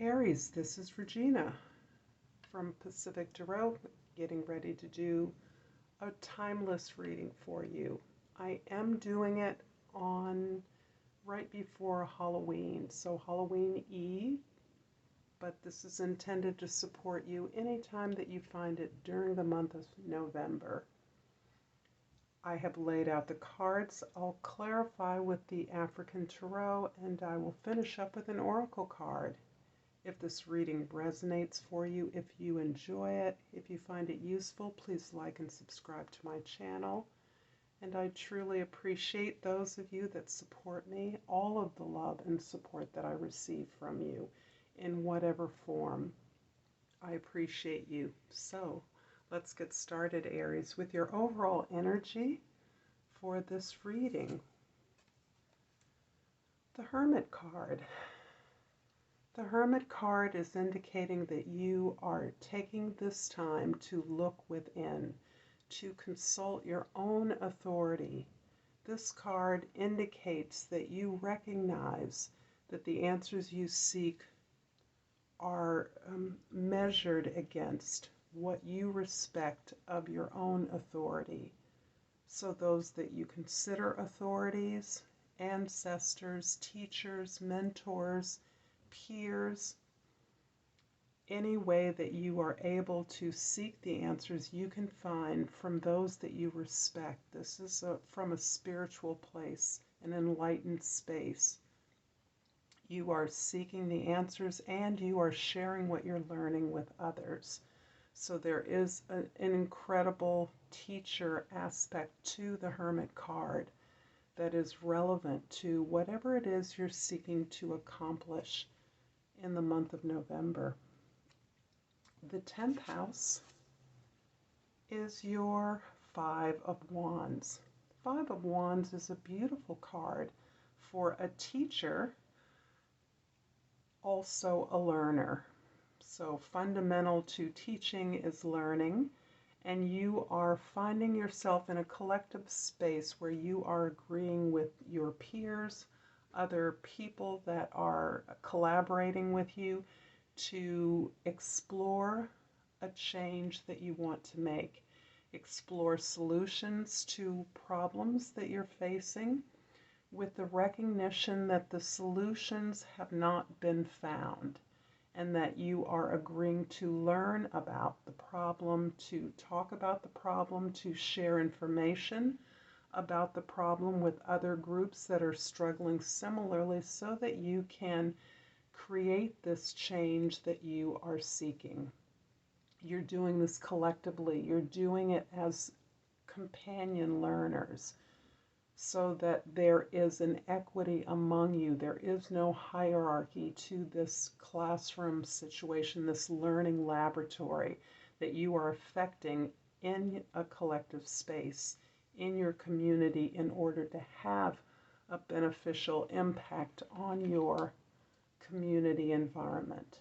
Aries, this is Regina from Pacific Tarot, getting ready to do a timeless reading for you. I am doing it on right before Halloween, so Halloween Eve, but this is intended to support you anytime that you find it during the month of November. I have laid out the cards. I'll clarify with the African Tarot, and I will finish up with an oracle card. If this reading resonates for you, if you enjoy it, if you find it useful, please like and subscribe to my channel. And I truly appreciate those of you that support me, all of the love and support that I receive from you in whatever form. I appreciate you. So let's get started, Aries, with your overall energy for this reading. The Hermit card. The Hermit card is indicating that you are taking this time to look within, to consult your own authority. This card indicates that you recognize that the answers you seek are measured against what you respect of your own authority. So those that you consider authorities, ancestors, teachers, mentors, peers, any way that you are able to seek the answers you can find from those that you respect. This is from a spiritual place, an enlightened space. You are seeking the answers and you are sharing what you're learning with others. So there is an incredible teacher aspect to the Hermit card that is relevant to whatever it is you're seeking to accomplish in the month of November. The 10th house is your Five of Wands. Five of Wands is a beautiful card for a teacher, also a learner. So fundamental to teaching is learning, and you are finding yourself in a collective space where you are agreeing with your peers, other people that are collaborating with you to explore a change that you want to make, explore solutions to problems that you're facing with the recognition that the solutions have not been found and that you are agreeing to learn about the problem, to talk about the problem, to share information about the problem with other groups that are struggling similarly so that you can create this change that you are seeking. You're doing this collectively. You're doing it as companion learners so that there is an equity among you. There is no hierarchy to this classroom situation, this learning laboratory that you are affecting in a collective space, in your community, in order to have a beneficial impact on your community environment.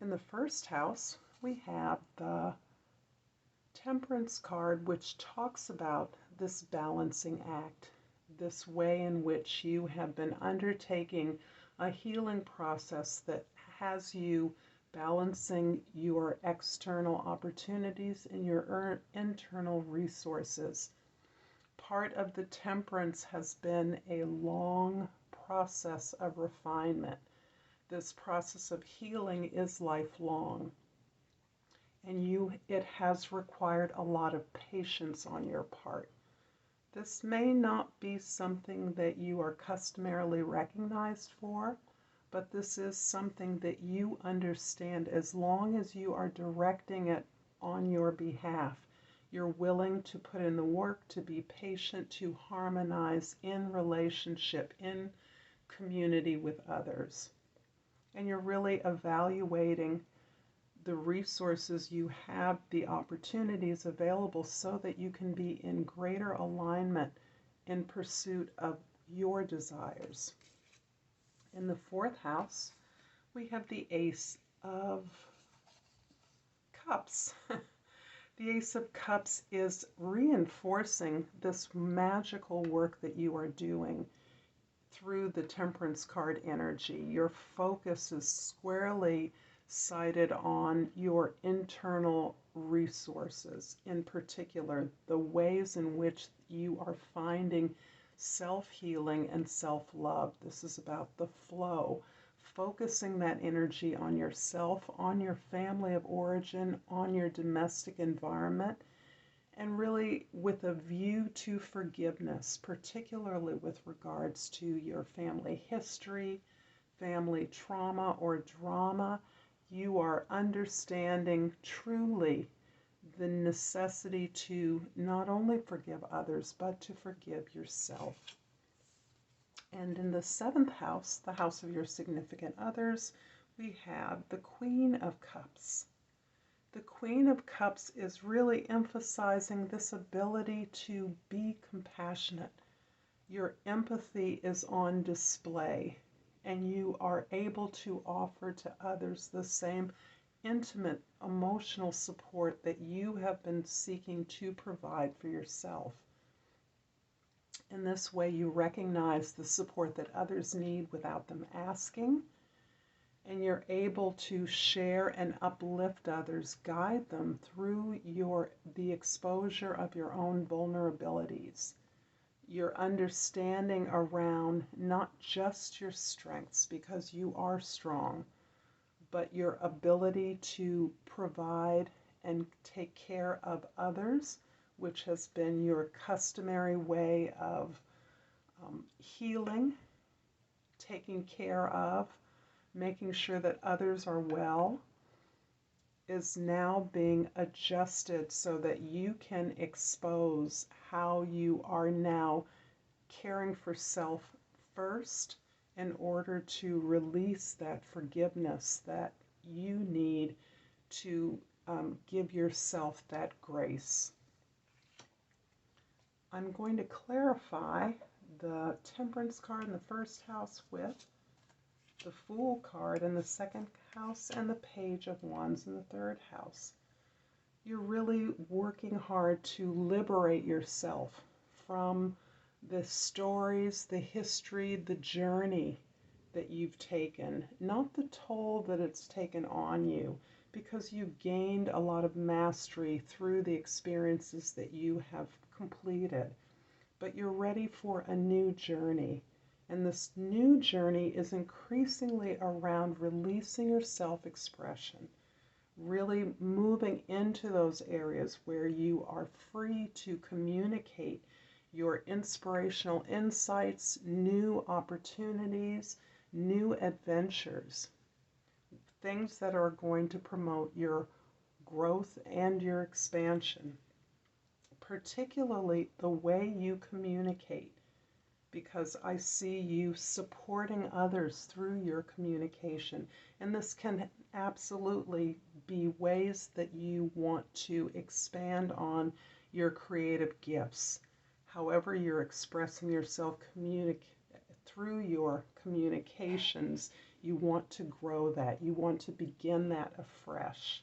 In the first house, we have the Temperance card, which talks about this balancing act, this way in which you have been undertaking a healing process that has you balancing your external opportunities and your internal resources. Part of the temperance has been a long process of refinement. This process of healing is lifelong, and it has required a lot of patience on your part. This may not be something that you are customarily recognized for, but this is something that you understand as long as you are directing it on your behalf. You're willing to put in the work, to be patient, to harmonize in relationship, in community with others. And you're really evaluating the resources you have, the opportunities available so that you can be in greater alignment in pursuit of your desires. In the fourth house, we have the Ace of Cups. The Ace of Cups is reinforcing this magical work that you are doing through the Temperance card energy. Your focus is squarely sighted on your internal resources, in particular, the ways in which you are finding self-healing and self-love. This is about the flow, focusing that energy on yourself, on your family of origin, on your domestic environment, and really with a view to forgiveness, particularly with regards to your family history, family trauma or drama. You are understanding truly the necessity to not only forgive others, but to forgive yourself. And in the 7th house, the house of your significant others, we have the Queen of Cups. The Queen of Cups is really emphasizing this ability to be compassionate. Your empathy is on display, and you are able to offer to others the same intimate emotional support that you have been seeking to provide for yourself. In this way, you recognize the support that others need without them asking, and you're able to share and uplift others, guide them through the exposure of your own vulnerabilities, your understanding around not just your strengths, because you are strong, but your ability to provide and take care of others, which has been your customary way of healing, taking care of, making sure that others are well, is now being adjusted so that you can expose how you are now caring for self first in order to release that forgiveness that you need to give yourself that grace. I'm going to clarify the Temperance card in the 1st house with the Fool card in the 2nd house and the Page of Wands in the 3rd house. You're really working hard to liberate yourself from the stories, the history, the journey that you've taken, not the toll that it's taken on you, because you've gained a lot of mastery through the experiences that you have completed. But you're ready for a new journey. And this new journey is increasingly around releasing your self-expression, really moving into those areas where you are free to communicate your inspirational insights, new opportunities, new adventures, things that are going to promote your growth and your expansion, particularly the way you communicate, because I see you supporting others through your communication. And this can absolutely be ways that you want to expand on your creative gifts. However you're expressing yourself through your communications, you want to grow that. You want to begin that afresh.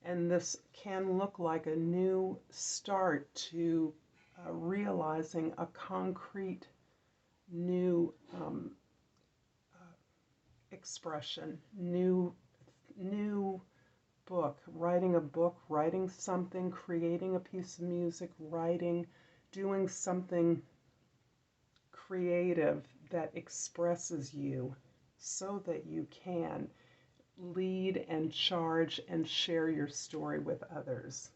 And this can look like a new start to realizing a concrete new expression, new book, writing something, creating a piece of music, doing something creative that expresses you so that you can lead and charge and share your story with others.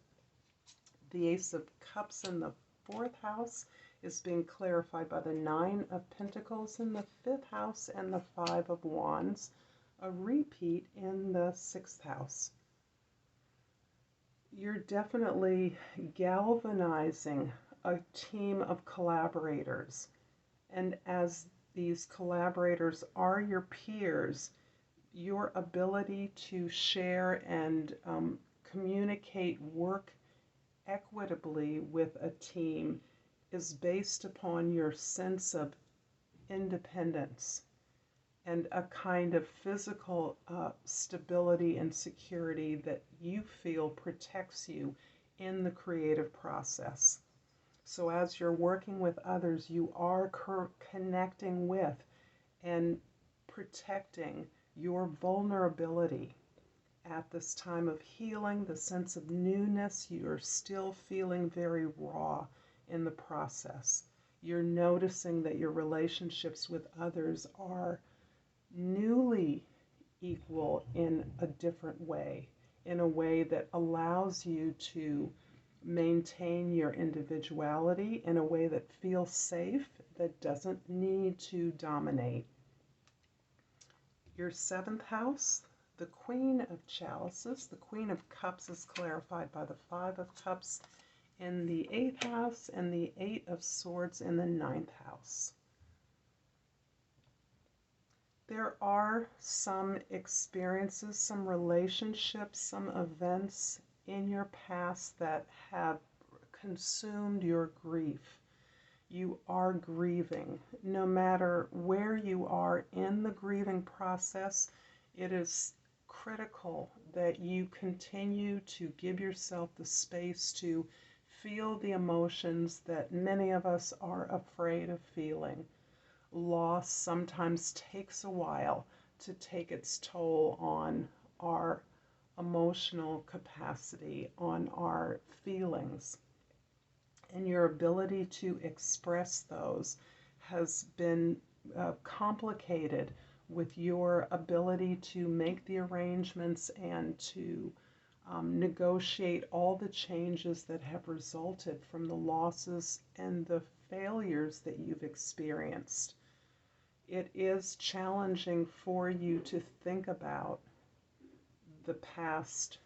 The Ace of Cups in the 4th house is being clarified by the 9 of Pentacles in the 5th house and the 5 of Wands, a repeat in the 6th house. You're definitely galvanizing a team of collaborators. And as these collaborators are your peers, your ability to share and communicate work equitably with a team is based upon your sense of independence and a kind of physical stability and security that you feel protects you in the creative process. So as you're working with others, you are connecting with and protecting your vulnerability at this time of healing, the sense of newness. You're still feeling very raw in the process. You're noticing that your relationships with others are newly equal in a different way, in a way that allows you to maintain your individuality in a way that feels safe, that doesn't need to dominate. Your seventh house, the Queen of Chalices, the Queen of Cups is clarified by the Five of Cups in the 8th house and the Eight of Swords in the 9th house. There are some experiences, some relationships, some events in your past that have consumed your grief. You are grieving. No matter where you are in the grieving process, it is critical that you continue to give yourself the space to feel the emotions that many of us are afraid of feeling. Loss sometimes takes a while to take its toll on our emotional capacity, on our feelings. And your ability to express those has been complicated with your ability to make the arrangements and to negotiate all the changes that have resulted from the losses and the failures that you've experienced. It is challenging for you to think about the past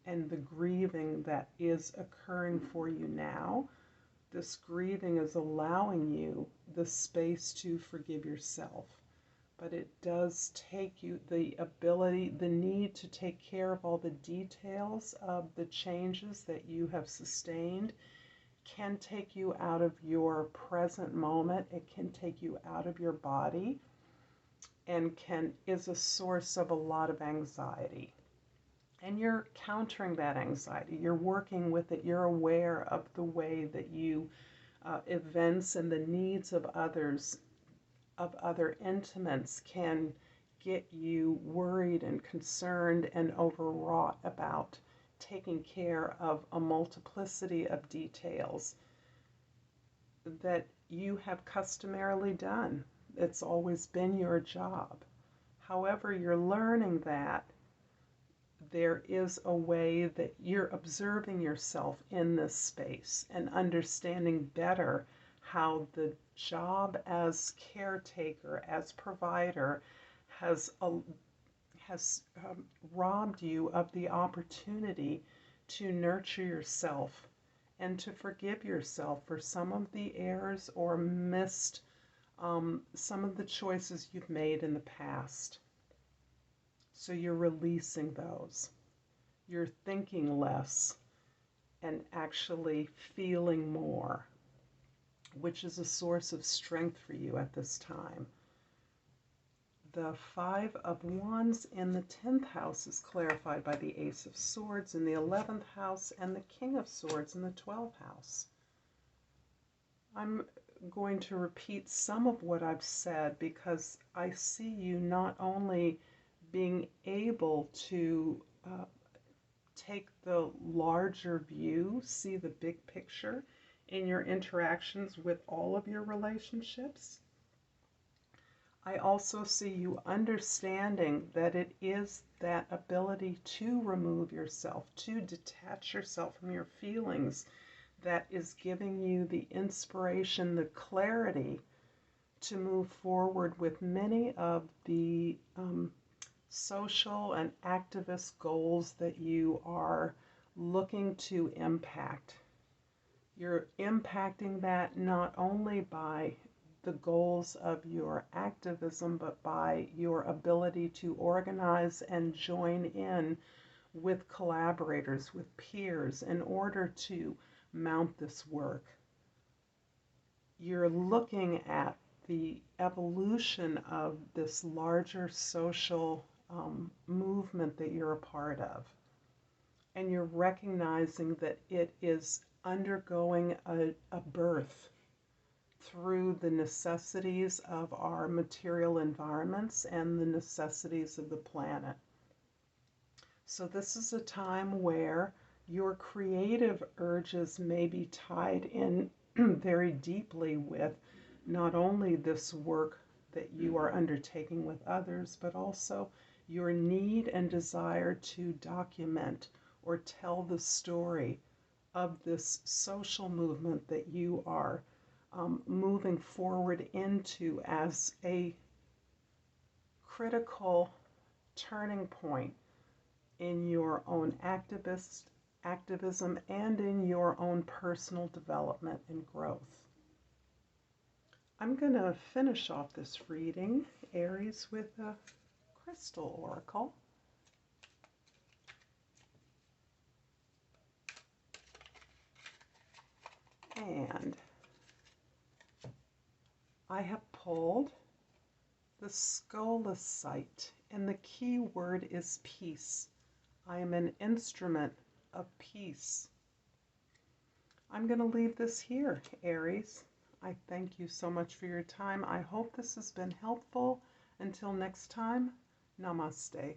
and the grieving that is occurring for you now. This grieving is allowing you the space to forgive yourself. But it does take you the ability, the need to take care of all the details of the changes that you have sustained can take you out of your present moment. It can take you out of your body and is a source of a lot of anxiety. And you're countering that anxiety. You're working with it. You're aware of the way that you events and the needs of others, of other intimates, can get you worried and concerned and overwrought about taking care of a multiplicity of details that you have customarily done. It's always been your job. However, you're learning that there is a way that you're observing yourself in this space and understanding better how the job as caretaker, as provider, has robbed you of the opportunity to nurture yourself and to forgive yourself for some of the errors or missed some of the choices you've made in the past. So you're releasing those. You're thinking less and actually feeling more, which is a source of strength for you at this time. The Five of Wands in the 10th house is clarified by the Ace of Swords in the 11th house and the King of Swords in the 12th house. I'm going to repeat some of what I've said because I see you not only being able to take the larger view, see the big picture in your interactions with all of your relationships. I also see you understanding that it is that ability to remove yourself, to detach yourself from your feelings, that is giving you the inspiration, the clarity to move forward with many of the social and activist goals that you are looking to impact. You're impacting that not only by the goals of your activism, but by your ability to organize and join in with collaborators, with peers, in order to mount this work. You're looking at the evolution of this larger social movement that you're a part of. And you're recognizing that it is undergoing a birth through the necessities of our material environments and the necessities of the planet. So this is a time where your creative urges may be tied in very deeply with not only this work that you are undertaking with others, but also your need and desire to document or tell the story of this social movement that you are moving forward into as a critical turning point in your own activism and in your own personal development and growth. I'm going to finish off this reading, Aries, with a crystal oracle. And I have pulled the Skolosite, and the key word is peace. I am an instrument of peace. I'm going to leave this here, Aries. I thank you so much for your time. I hope this has been helpful. Until next time, Namaste.